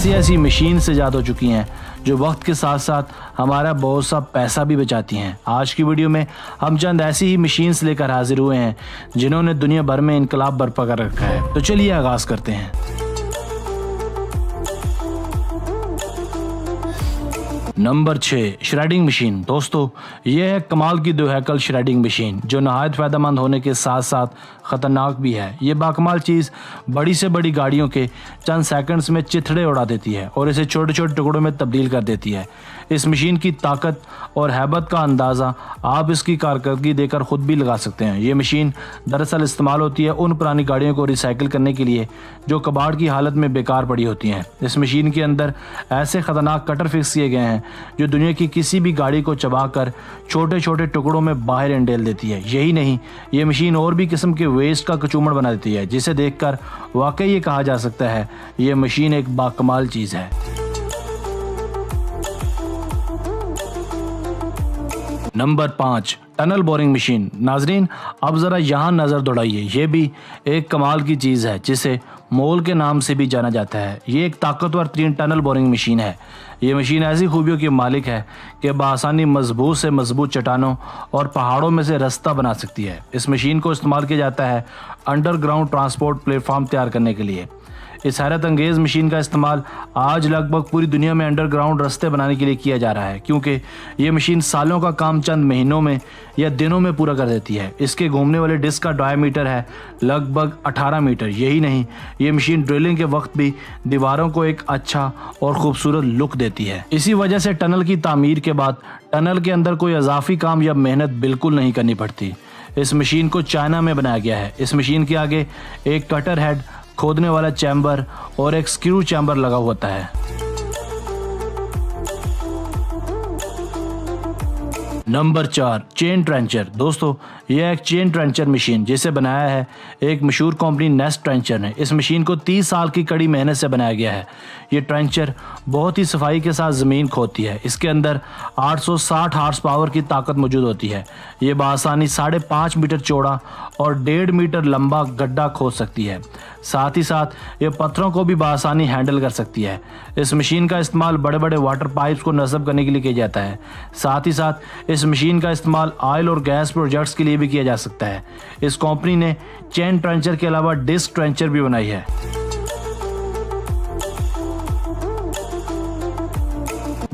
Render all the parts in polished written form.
ऐसी ऐसी मशीन से ईजाद हो चुकी हैं जो वक्त के साथ साथ हमारा बहुत सा पैसा भी बचाती हैं। आज की वीडियो में हम चंद ऐसी ही मशीन्स लेकर हाजिर हुए हैं जिन्होंने दुनिया भर में इनकलाब बर्पा कर रखा है। तो चलिए आगाज करते हैं। Number 6, shredding machine. दोस्तों, यह है कमाल की दोहैकल श्रेडिंग मशीन जो नहायत फ़ायदेमंद होने के साथ साथ ख़तरनाक भी है। ये बाकमाल चीज़ बड़ी से बड़ी गाड़ियों के चंद सेकंड्स में चिथड़े उड़ा देती है और इसे छोटे छोटे टुकड़ों में तब्दील कर देती है। इस मशीन की ताकत और हैबत का अंदाज़ा आप इसकी कारकर्दगी देकर ख़ुद भी लगा सकते हैं। ये मशीन दरअसल इस्तेमाल होती है उन पुरानी गाड़ियों को रिसाइकिल करने के लिए जो कबाड़ की हालत में बेकार पड़ी होती हैं। इस मशीन के अंदर ऐसे ख़तरनाक कटर फिक्स किए गए हैं जो दुनिया की किसी भी गाड़ी को चबाकर छोटे छोटे टुकड़ों में बाहर इंडेल देती है। यही नहीं, ये मशीन और भी किस्म के वेस्ट का कचूमड़ बना देती है जिसे देखकर वाकई ये कहा जा सकता है ये मशीन एक बाकमाल चीज़ है। Number 5, tunnel boring machine. नाजरीन, अब ज़रा यहाँ नज़र दौड़ाइए। ये भी एक कमाल की चीज़ है जिसे मोल के नाम से भी जाना जाता है। ये एक ताकतवर 3 टनल बोरिंग मशीन है। ये मशीन ऐसी खूबियों की मालिक है कि बआसानी मजबूत से मजबूत चट्टानों और पहाड़ों में से रास्ता बना सकती है। इस मशीन को इस्तेमाल किया जाता है अंडरग्राउंड ट्रांसपोर्ट प्लेटफॉर्म तैयार करने के लिए। इस हैरत अंगेज़ मशीन का इस्तेमाल आज लगभग पूरी दुनिया में अंडरग्राउंड रास्ते बनाने के लिए किया जा रहा है क्योंकि ये मशीन सालों का काम चंद महीनों में या दिनों में पूरा कर देती है। इसके घूमने वाले डिस्क का डायमीटर है लगभग 18 मीटर। यही नहीं, ये मशीन ड्रिलिंग के वक्त भी दीवारों को एक अच्छा और खूबसूरत लुक देती है। इसी वजह से टनल की तामीर के बाद टनल के अंदर कोई इजाफी काम या मेहनत बिल्कुल नहीं करनी पड़ती। इस मशीन को चाइना में बनाया गया है। इस मशीन के आगे एक कटर हेड, खोदने वाला चैम्बर और एक स्क्रू चैम्बर लगा होता है। Number 4, chain trencher. दोस्तों, यह एक चेन ट्रेंचर मशीन जिसे बनाया है एक मशहूर कंपनी नेस्ट ट्रेंचर ने। इस मशीन को 30 साल की कड़ी मेहनत से बनाया गया है। ये ट्रेंचर बहुत ही सफाई के साथ ज़मीन खोदती है। इसके अंदर 860 हार्स पावर की ताकत मौजूद होती है। ये बआसानी 5.5 मीटर चौड़ा और 1.5 मीटर लंबा गड्ढा खोद सकती है। साथ ही साथ ये पत्थरों को भी बआसानी हैंडल कर सकती है। इस मशीन का इस्तेमाल बड़े बड़े वाटर पाइप्स को नस्ब करने के लिए किया जाता है। साथ ही साथ इस मशीन का इस्तेमाल ऑयल और गैस प्रोजेक्ट्स के लिए भी किया जा सकता है। इस कंपनी ने चेन ट्रेंचर के अलावा डिस्क ट्रेंचर भी बनाई है।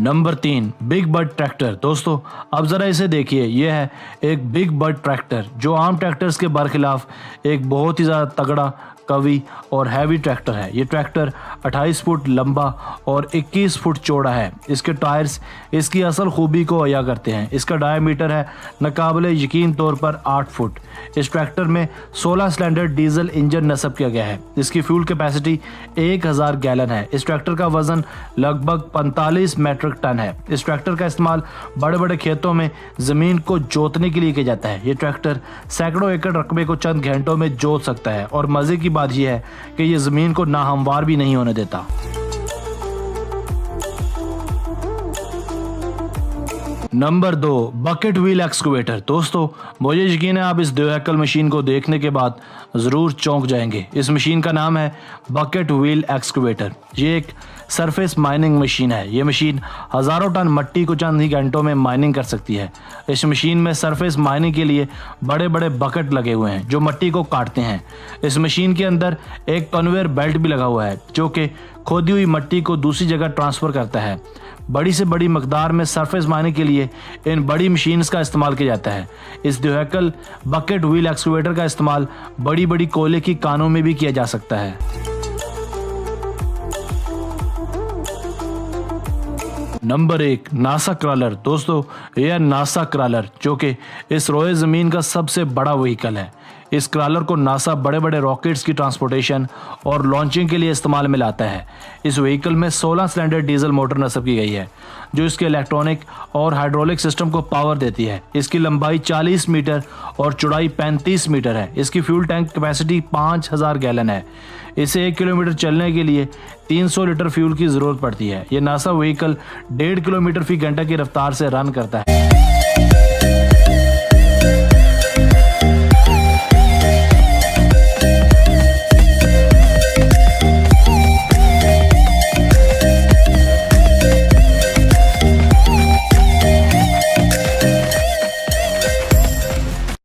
Number 3, big bird tractor. दोस्तों, अब ज़रा इसे देखिए। यह है एक बिग बर्ड ट्रैक्टर जो आम ट्रैक्टर्स के बरखिलाफ एक बहुत ही ज़्यादा तगड़ा, कवी और हैवी ट्रैक्टर है। ये ट्रैक्टर 28 फुट लंबा और 21 फुट चौड़ा है। इसके टायर्स इसकी असल खूबी को अया करते हैं। इसका डायमीटर है नाकाबिले यकीन तौर पर 8 फुट। इस ट्रैक्टर में 16 सिलेंडर डीजल इंजन नस्ब किया गया है। इसकी फ्यूल कैपेसिटी 1000 गैलन है। इस ट्रैक्टर का वजन लगभग 45 मेट्रिक टन है। इस ट्रैक्टर का इस्तेमाल बड़े बड़े खेतों में ज़मीन को जोतने के लिए किया जाता है। ये ट्रैक्टर सैकड़ों एकड़ रकबे को चंद घंटों में जोत सकता है और मज़े की बात यह है कि ये ज़मीन को नाहमवार भी नहीं होने देता। Number 2, bucket wheel excavator. दोस्तों, मुझे यकीन है आप इस दोहैकल मशीन को देखने के बाद ज़रूर चौंक जाएंगे। इस मशीन का नाम है बकेट व्हील एक्सकवेटर। ये एक सरफेस माइनिंग मशीन है। ये मशीन हज़ारों टन मिट्टी को चंद ही घंटों में माइनिंग कर सकती है। इस मशीन में सरफेस माइनिंग के लिए बड़े बड़े बकेट लगे हुए हैं जो मिट्टी को काटते हैं। इस मशीन के अंदर एक कन्वेयर बेल्ट भी लगा हुआ है जो कि खोदी हुई मिट्टी को दूसरी जगह ट्रांसफ़र करता है। बड़ी से बड़ी मकदार में सरफेस माइनिंग के लिए इन बड़ी मशीन्स का इस्तेमाल किया जाता है। इस दोहैकल बकेट व्हील एक्सकवेटर का इस्तेमाल बड़ी बड़ी कोयले की कानों में भी किया जा सकता है। Number 1, NASA crawler. दोस्तों, यह नासा क्रॉलर जो कि इस रोए ज़मीन का सबसे बड़ा व्हीकल है। इस क्रॉलर को नासा बड़े बड़े रॉकेट्स की ट्रांसपोर्टेशन और लॉन्चिंग के लिए इस्तेमाल में लाता है। इस व्हीकल में 16 सिलेंडर डीजल मोटर नस्ब की गई है जो इसके इलेक्ट्रॉनिक और हाइड्रोलिक सिस्टम को पावर देती है। इसकी लंबाई 40 मीटर और चौड़ाई 35 मीटर है। इसकी फ्यूल टैंक कैपेसिटी 5000 गैलन है। इसे 1 किलोमीटर चलने के लिए 300 लीटर फ्यूल की ज़रूरत पड़ती है। ये नासा व्हीकल 1.5 किलोमीटर फी घंटा की रफ्तार से रन करता है।